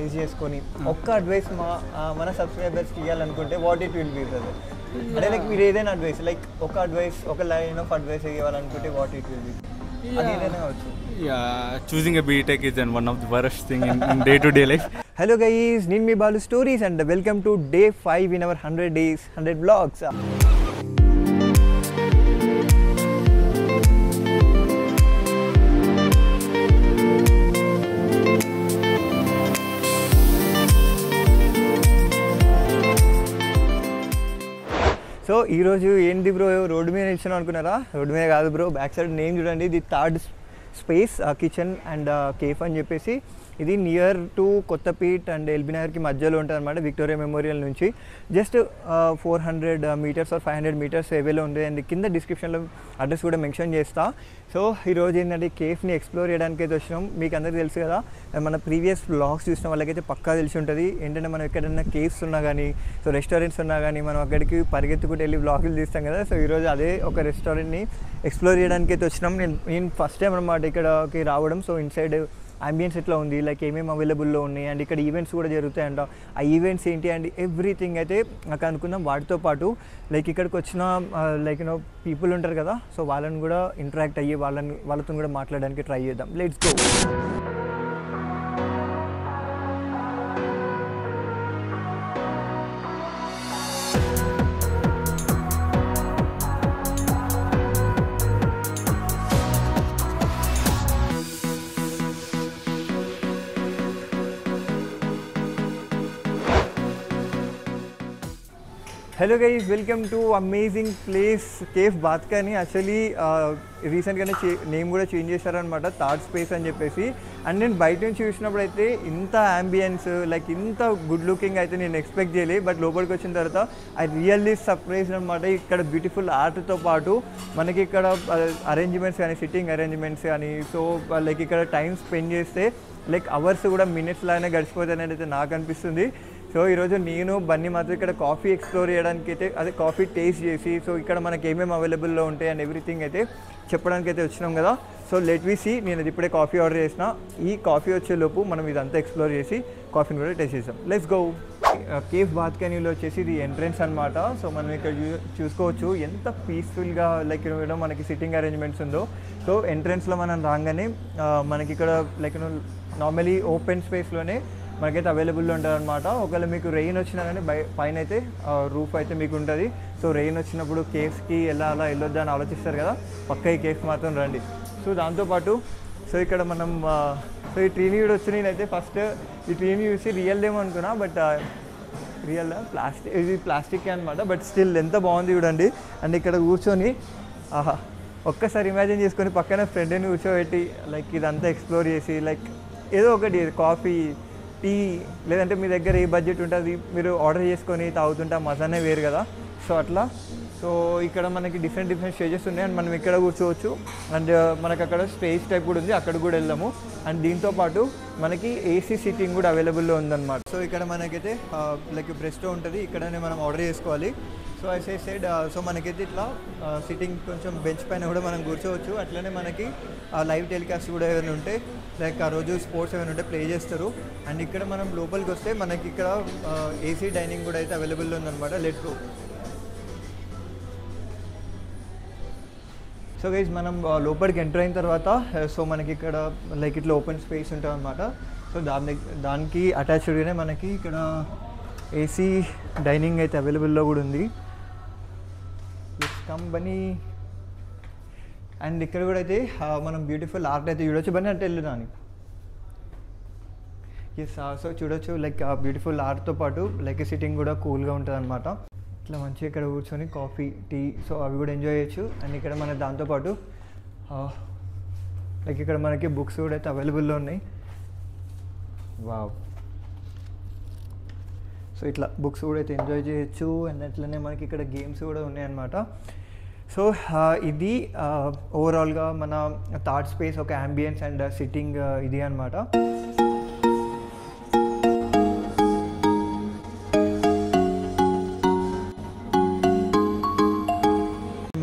Base చేసుకొని ఒక్క advice మన సబ్స్క్రైబర్స్కి ఇవ్వాలనుకుంటే what it will be brother? అంటే లైక్ మీరు ఏదైనా అడ్వైస్ లైక్ ఒక అడ్వైస్ ఒక లైన్ ఆఫ్ అడ్వైస్ ఇవ్వాలనుకుంటే వాట్ ఇట్ విల్ బీ? అది ఏదైనా కావచ్చు. Choosing a BTech is one of the worst thing in day-to-day life. Hello guys, నేను మీ Balu stories and welcome to day 5 in our 100 days 100 vlogs. So ఈరోజు ఏంటి bro road మీద నిల్చున్నాం అనుకున్నారా? రోడ్డు మీద కాదు బ్రో, బ్యాక్ సైడ్ నేమ్ చూడండి, the third space kitchen and cafe అని చెప్పేసి. ఇది near to Kothapet and LB నగర్కి మధ్యలో ఉంటుంది అనమాట, విక్టోరియా మెమోరియల్ నుంచి జస్ట్ 400 మీటర్స్ ఆర్ 500 మీటర్స్ ఏవేలో ఉంది. అండ్ కింద డిస్క్రిప్షన్లో అడ్రస్ కూడా మెన్షన్ చేస్తా. సో ఈరోజు ఏంటంటే కేఫ్ని ఎక్స్ప్లోర్ చేయడానికి అయితే వచ్చినాం. మీకు అందరికీ తెలుసు కదా, మన ప్రీవియస్ వ్లాగ్స్ చూసిన వాళ్ళకైతే పక్కా తెలిసి ఉంటుంది. ఏంటంటే మనం ఎక్కడైనా కేఫ్స్ ఉన్నా కానీ, సో రెస్టారెంట్స్ ఉన్నా కానీ మనం అక్కడికి పరిగెత్తుకుంటూ వెళ్ళి వ్లాగులు తీస్తాం కదా. సో ఈరోజు అదే ఒక రెస్టారెంట్ని ఎక్స్ప్లోర్ చేయడానికి అయితే వచ్చినాం. నేను ఫస్ట్ టైం అనమాట ఇక్కడికి రావడం. సో ఇన్సైడ్ అంబియన్స్ ఎట్లా ఉంది, లైక్ ఏమేమి అవైలబుల్లో ఉన్నాయి, అండ్ ఇక్కడ ఈవెంట్స్ కూడా జరుగుతాయంట. ఆ ఈవెంట్స్ ఏంటి అండ్ ఎవ్రీథింగ్ అయితే నాకు అనుకుందాం. వాటితో పాటు లైక్ ఇక్కడికి వచ్చిన లైక్ పీపుల్ ఉంటారు కదా, సో వాళ్ళని కూడా ఇంటరాక్ట్ అయ్యి వాళ్ళతో కూడా మాట్లాడడానికి ట్రై చేద్దాం. Let's go. Hello guys, welcome to amazing place cafe బాత్కాని. యాక్చువల్లీ రీసెంట్గానే నేమ్ కూడా చేంజ్ చేశారనమాట, థర్డ్ స్పేస్ అని చెప్పేసి. అండ్ నేను బయట నుంచి చూసినప్పుడు అయితే ఇంత అంబియన్స్ లైక్ ఇంత గుడ్ లుకింగ్ అయితే నేను ఎక్స్పెక్ట్ చేయలేదు. బట్ లోపలికి వచ్చిన తర్వాత ఐ రియల్లీ సర్ప్రైజ్డ్ అనమాట. ఇక్కడ బ్యూటిఫుల్ ఆర్ట్తో పాటు మనకి ఇక్కడ అరేంజ్మెంట్స్ కానీ, సిట్టింగ్ అరేంజ్మెంట్స్ కానీ, సో లైక్ ఇక్కడ టైం స్పెండ్ చేస్తే లైక్ అవర్స్ కూడా మినిట్స్ లాగానే గడిచిపోతాయని అయితే నాకు అనిపిస్తుంది. సో ఈరోజు నేను బన్నీ మాత్రం ఇక్కడ కాఫీ ఎక్స్ప్లోర్ చేయడానికి అయితే, అదే కాఫీ టేస్ట్ చేసి, సో ఇక్కడ మనకి ఏమేమి అవైలబుల్లో ఉంటాయి అండ్ ఎవ్రీథింగ్ అయితే చెప్పడానికి అయితే వచ్చినాం కదా. So let we see. నేను ఇప్పుడే కాఫీ ఆర్డర్ చేసిన. ఈ కాఫీ వచ్చేలోపు మనం ఇదంతా ఎక్స్ప్లోర్ చేసి కాఫీని కూడా టేస్ట్ చేసాం. Let's go. కేఫ్ బాత్కానీలో వచ్చేసి ఇది ఎంట్రెన్స్ అనమాట. సో మనం ఇక్కడ చూసుకోవచ్చు ఎంత పీస్ఫుల్గా లైక్ మనకి సిట్టింగ్ అరేంజ్మెంట్స్ ఉందో. సో ఎంట్రెన్స్లో మనం రాగానే మనకి ఇక్కడ లైక్ నార్మలీ ఓపెన్ స్పేస్లోనే మనకైతే అవైలబుల్లో ఉంటుంది అనమాట. ఒకవేళ మీకు రెయిన్ వచ్చినా కానీ పైన అయితే రూఫ్ అయితే మీకు ఉంటుంది. సో రెయిన్ వచ్చినప్పుడు కేఫ్కి ఎలా అలా వెళ్ళొద్దా అని ఆలోచిస్తారు కదా, పక్క ఈ కేఫ్ మాత్రం రండి. సో దాంతోపాటు సో ఇక్కడ మనం సో ఈ ట్రీని కూడా వచ్చి, నేనైతే ఫస్ట్ ఈ ట్రీని చూసి రియల్దేమో అనుకున్నా, బట్ రియల్ ప్లాస్టిక్, ఇది ప్లాస్టిక్ అనమాట. బట్ స్టిల్ ఎంత బాగుంది చూడండి. అండ్ ఇక్కడ కూర్చొని ఆహా, ఒక్కసారి ఇమాజిన్ చేసుకొని పక్కన ఫ్రెండ్ని కూర్చోబెట్టి లైక్ ఇదంతా ఎక్స్ప్లోర్ చేసి లైక్ ఏదో ఒకటి కాఫీ, టీ, లేదంటే మీ దగ్గర ఏ బడ్జెట్ ఉంటుంది మీరు ఆర్డర్ చేసుకొని తాగుతుంటే ఆ మజానే వేరు కదా. సో అట్లా సో ఇక్కడ మనకి డిఫరెంట్ స్టేజెస్ ఉన్నాయి అండ్ మనం ఇక్కడ కూర్చోవచ్చు. అండ్ మనకు అక్కడ స్పేస్ టైప్ కూడా ఉంది, అక్కడ కూడా వెళ్దాము. అండ్ దీంతోపాటు మనకి ఏసీ సిట్టింగ్ కూడా అవైలబుల్లో ఉందన్నమాట. సో ఇక్కడ మనకైతే లైక్ ప్రెస్టో ఉంటుంది, ఇక్కడనే మనం ఆర్డర్ చేసుకోవాలి. సో ఐ సైడ్ సో మనకైతే ఇట్లా సిట్టింగ్ కొంచెం బెంచ్ పైన కూడా మనం కూర్చోవచ్చు. అట్లనే మనకి లైవ్ టెలికాస్ట్ కూడా ఏమైనా ఉంటే లైక్ ఆ రోజు స్పోర్ట్స్ ఏమైనా ఉంటే ప్లే చేస్తారు. అండ్ ఇక్కడ మనం లోపలికి వస్తే మనకి ఇక్కడ ఏసీ డైనింగ్ కూడా అయితే అవైలబుల్లో ఉందన్నమాట. Let's go. సో గైస్ మనం లోపలికి ఎంటర్ అయిన తర్వాత సో మనకి ఇక్కడ లైక్ ఇట్లా ఓపెన్ స్పేస్ ఉంటుంది అనమాట. సో దానికి అటాచ్డ్గానే మనకి ఇక్కడ ఏసీ డైనింగ్ అయితే అవైలబుల్లో కూడా ఉంది. కంపెనీ అండ్ ఇక్కడ కూడా అయితే మనం బ్యూటిఫుల్ ఆర్ట్ అయితే చూడొచ్చు. బన్నీ అంటే వెళ్ళుదాని ఎస్. సో చూడొచ్చు లైక్ బ్యూటిఫుల్ ఆర్ట్తో పాటు లైక్ సిట్టింగ్ కూడా కూల్గా ఉంటుంది అనమాట. ఇట్లా మంచిగా ఇక్కడ కూర్చొని కాఫీ, టీ, సో అవి కూడా ఎంజాయ్ చేయొచ్చు. అండ్ ఇక్కడ మన దాంతోపాటు లైక్ ఇక్కడ మనకి బుక్స్ కూడా అయితే అవైలబుల్లో ఉన్నాయి. వావ్. సో ఇట్లా బుక్స్ కూడా అయితే ఎంజాయ్ చేయొచ్చు. అండ్ అట్లనే మనకి ఇక్కడ గేమ్స్ కూడా ఉన్నాయన్నమాట. సో ఇది ఓవరాల్గా మన థర్డ్ స్పేస్ ఒక అంబియన్స్ అండ్ సిట్టింగ్ ఇది అనమాట.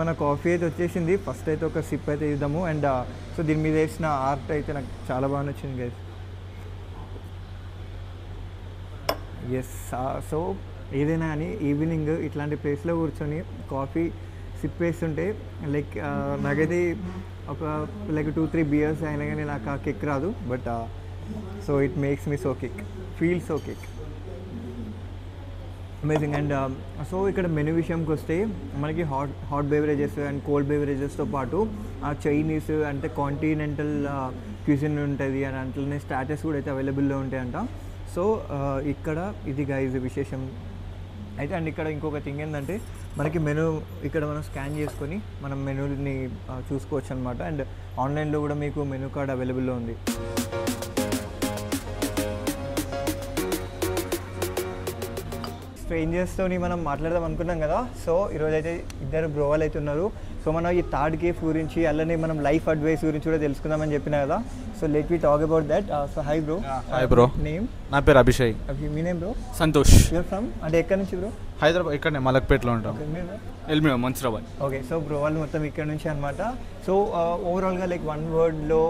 మన కాఫీ అయితే వచ్చేసింది. ఫస్ట్ అయితే ఒక సిప్ అయితే ఇద్దాము. అండ్ సో దీని మీద వేసిన ఆర్ట్ అయితే నాకు చాలా బాగా నచ్చింది గైస్. ఎస్. సో ఏదైనా అని ఈవినింగ్ ఇట్లాంటి ప్లేస్లో కూర్చొని కాఫీ సిప్ వేస్తుంటే లైక్ నాకైతే ఒక లైక్ 2-3 బియర్స్ అయినా కానీ నాకు ఆ కిక్ రాదు. But so it makes me so kick, feel so kick, amazing. And so ఇక్కడ మెనూ విషయంకి వస్తే మనకి హాట్ బెవరేజెస్ అండ్ కోల్డ్ బెవరేజెస్తో పాటు ఆ చైనీస్ అంటే కాంటినెంటల్ క్యూజిన్ ఉంటుంది అని అట్లనే స్టార్టర్స్ కూడా అయితే అవైలబుల్లో ఉంటాయంట. సో ఇక్కడ ఇది గైజ్ విశేషం అయితే. అండ్ ఇక్కడ ఇంకొక థింగ్ ఏంటంటే మనకి మెనూ ఇక్కడ మనం స్కాన్ చేసుకొని మనం మెనూని చూసుకోవచ్చు అనమాట. అండ్ ఆన్లైన్లో కూడా మీకు మెనూ కార్డ్ అవైలబుల్లో ఉంది. స్ట్రేంజర్స్తోని మనం మాట్లాడదాం అనుకున్నాం కదా. సో ఈరోజు అయితే ఇద్దరు బ్రోవాలు అయితే ఉన్నారు. సో మనం ఈ థర్డ్ కేఫ్ గురించి అలానే మనం లైఫ్ అడ్వైస్ గురించి కూడా తెలుసుకుందామని చెప్పిన కదా. So let we talk about that. So hi bro. Hi bro. Name? నా పేరు అభిషేక్. మీ name bro? Santosh. You're from అంటే ఎక్కడి నుంచి బ్రో? హైదరాబాద్, ఇక్కడనే మలక్పేటలో ఉంటాం. ఎల్మియా, మంచిరాబాద్. ఓకే. సో బ్రో వాళ్ళు మొత్తం ఇక్కడ నుంచి అనమాట. సో ఓవరాల్గా లైక్ వన్ వర్డ్లో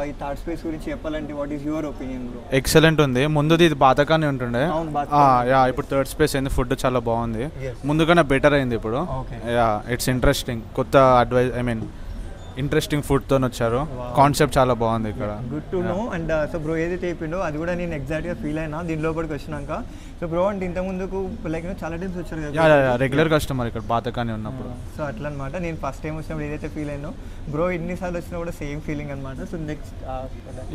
ఈ థర్డ్ స్పేస్ గురించి చెప్పాలంటే what is your opinion bro? Excellent ఉంది. ముందుది ఇది బాతకానే ఉంటుండే. యా, ఇప్పుడు థర్డ్ స్పేస్ అయింది. ఫుడ్ చాలా బాగుంది. ముందుగానే బెటర్ అయింది ఇప్పుడు. Yeah, it's interesting. కొత్త అడ్వైస్, ఐ మీన్ ఇంట్రెస్టింగ్ ఫుడ్తో వచ్చారు. కాన్సెప్ట్ చాలా బాగుంది ఇక్కడ. Good to know. And so bro ఏదైతే చెప్పిండో అది కూడా నేను ఎగ్జాక్ట్గా ఫీల్ అయినా దీని లోపలికి వచ్చినాక. సో బ్రో అంటే ఇంత ముందుకు లైక్ చాలా టైమ్స్ వచ్చారు కదా, రెగ్యులర్ కస్టమర్ ఇక్కడ బాతకానే ఉన్నప్పుడు. సో అట్లా అనమాట. నేను ఫస్ట్ టైం వచ్చినప్పుడు ఏదైతే ఫీల్ అయినో బ్రో ఎన్నిసార్లు వచ్చినా కూడా సేమ్ ఫీలింగ్ అనమాట. So next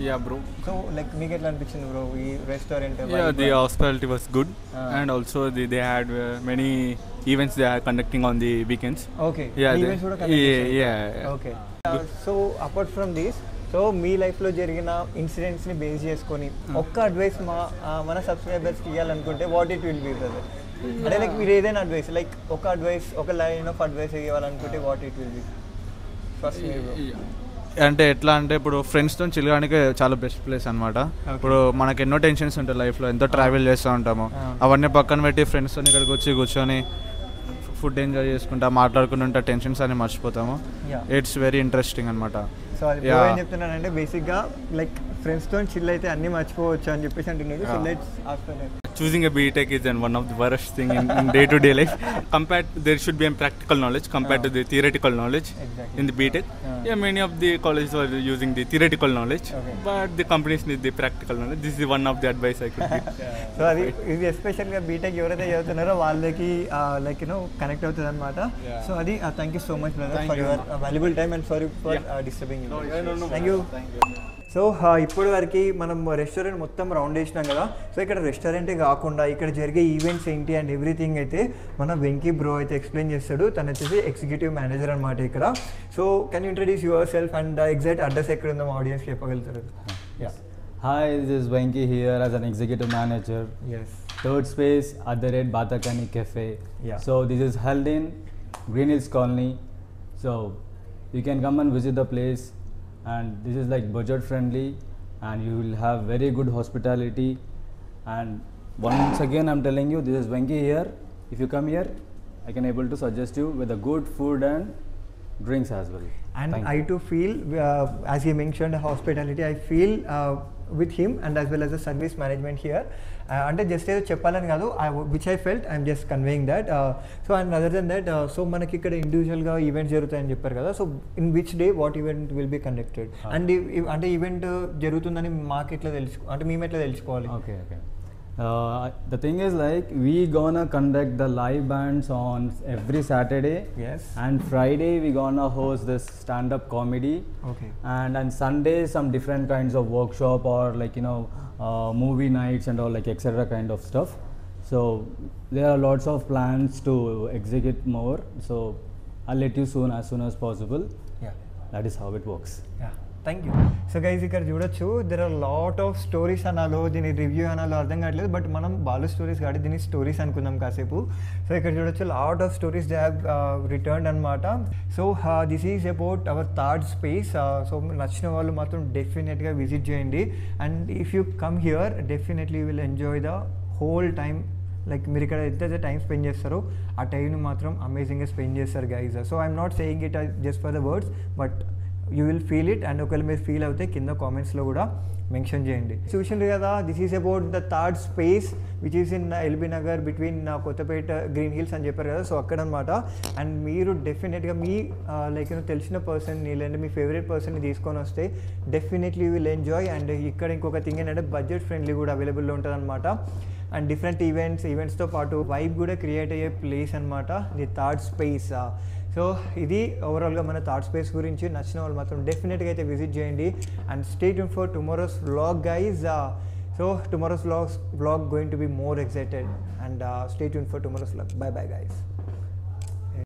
yeah bro. So like మీకు ఎట్లా అనిపించింది బ్రో ఈ restaurant? The hospitality was good and also they had many events they are conducting on the weekends. Okay. Events కూడా okay. So apart from this, so మీ లైఫ్లో జరిగిన ఇన్సిడెంట్స్ని base చేసుకొని ఒక్క అడ్వైస్ మన సబ్స్క్రైబర్స్కి ఇవ్వాలనుకుంటే what it will be brother? అంటే లైక్ మీరు ఏదైనా అడ్వైస్ లైక్ ఒక అడ్వైస్, ఒక లైన్ ఆఫ్ అడ్వైస్ ఇవ్వాలనుకుంటే what it will be? First అంటే ఎట్లా అంటే ఇప్పుడు ఫ్రెండ్స్తో చిల్లడానికి చాలా బెస్ట్ ప్లేస్ అనమాట. ఇప్పుడు మనకు ఎన్నో టెన్షన్స్ ఉంటాయి లైఫ్లో, ఎంతో ట్రావెల్ చేస్తూ ఉంటాము. అవన్నీ పక్కన పెట్టి ఫ్రెండ్స్తో ఇక్కడికి వచ్చి కూర్చొని ఫుడ్ ఎంజాయ్ చేసుకుంటా మాట్లాడుకుని ఉంటా టెన్షన్స్ అని మర్చిపోతాము. ఇట్స్ వెరీ ఇంట్రెస్టింగ్ అనమాట. సో అది ఏం చెప్తున్నానంటే బేసిక్గా లైక్ ఫ్రెండ్స్తో చిల్ అయితే అన్నీ మర్చిపోవచ్చు అని చెప్పేసి అంటున్నాడు. So let's after choosing a BTech is one of the worst thing in day-to-day life. Compared, there should be a practical knowledge compared to the theoretical knowledge. Exactly. In the BTech. Yeah, many of the colleges are using the theoretical knowledge, but the companies need the practical knowledge. This is one of the advice I could give. So అది ఇది ఎస్పెషల్గా BTech ఎవరైతే చదువుతున్నారో వాళ్ళకి like connect అవుతుంది అనమాట. So అది thank you so much brother for your valuable time and sorry for disturbing you. Thank you. So ఇప్పటి వరకు మనం రెస్టారెంట్ మొత్తం రౌండ్ వేసినాం కదా. సో ఇక్కడ రెస్టారెంటే కాకుండా ఇక్కడ జరిగే ఈవెంట్స్ ఏంటి అండ్ ఎవ్రీథింగ్ అయితే మన వెంకీ బ్రో అయితే ఎక్స్ప్లెయిన్ చేస్తాడు. తను వచ్చేసి ఎగ్జిక్యూటివ్ మేనేజర్ అనమాట ఇక్కడ. So can you introduce your self and exact address ఎక్కడ ఉందో ఆడియన్స్కి చెప్పగలుగుతారు? Hi, this is Venki here as an executive manager. Yes. Third space @Batakani Cafe. Yeah. So this is held in Green Hills Colony. So you can come and visit the place, and this is like budget friendly, and you will have very good hospitality. And once again, I'm telling you, this is Venki here. If you come here, I can able to suggest you with a good food and drinks as well. And I too feel, as he mentioned, hospitality, I feel with him and as well as the service management here. అంటే just ఏదో చెప్పాలని కాదు, which I felt I'm just conveying that. So and other than that, so మనకి ఇక్కడ ఇండివిజువల్గా events జరుగుతాయని చెప్పారు కదా. So in which day what event will be conducted? And అంటే ఈవెంట్ జరుగుతుందని మాకు ఎట్లా అంటే మేము ఎట్లా తెలుసుకోవాలి? Okay. The thing is like we gonna conduct the live bands on every Saturday. Yes. And Friday we gonna host this stand-up comedy. Okay. And on Sunday some different kinds of workshop or like movie nights and all like etc. kind of stuff. So there are lots of plans to execute more. So I'll let you as soon as possible. Yeah. That is how it works. Yeah. Thank you. So guys ఇక్కడ చూడొచ్చు, there are lot of stories అనాలో దీని review అనాలో అర్థం కావట్లేదు. But మనం Balu stories కాబట్టి దీన్ని stories అనుకుందాం కాసేపు. సో ఇక్కడ చూడొచ్చు lot of stories they have written అనమాట. So this is about our third space. So నచ్చిన వాళ్ళు మాత్రం డెఫినెట్గా విజిట్ చేయండి. And if you come here definitely will enjoy the whole time. Like మీరు ఇక్కడ ఎంతైతే టైం స్పెండ్ చేస్తారో ఆ టైంని మాత్రం అమేజింగ్గా స్పెండ్ చేస్తారు guys. So I'm not saying it just for the words, but you will feel it. And ఒకవేళ మీరు ఫీల్ అవుతే కింద కామెంట్స్లో కూడా మెన్షన్ చేయండి. చూసిండ్రు కదా, this is about the third space which is in LB Nagar between Kothapet green hills అని చెప్పారు కదా, సో అక్కడ అనమాట. అండ్ మీరు డెఫినెట్గా మీ లైక్ తెలిసిన పర్సన్ని లేదంటే మీ ఫేవరెట్ పర్సన్ని తీసుకొని వస్తే definitely you will enjoy. And ఇక్కడ ఇంకొక థింగ్ ఏంటంటే బడ్జెట్ ఫ్రెండ్లీ కూడా అవైలబుల్లో ఉంటుంది అనమాట. అండ్ డిఫరెంట్ ఈవెంట్స్తో పాటు వైబ్ కూడా క్రియేట్ అయ్యే ప్లేస్ అనమాట ది థర్డ్ స్పేస్. సో ఇది ఓవరాల్గా మన థర్డ్ స్పేస్ గురించి. నచ్చిన వాళ్ళు మాత్రం డెఫినెట్గా అయితే విజిట్ చేయండి. And stay tune for tomorrow's vlog guys. So tomorrow's vlog going to be more excited. And stay tune for tomorrow's vlog. Bye bye guys.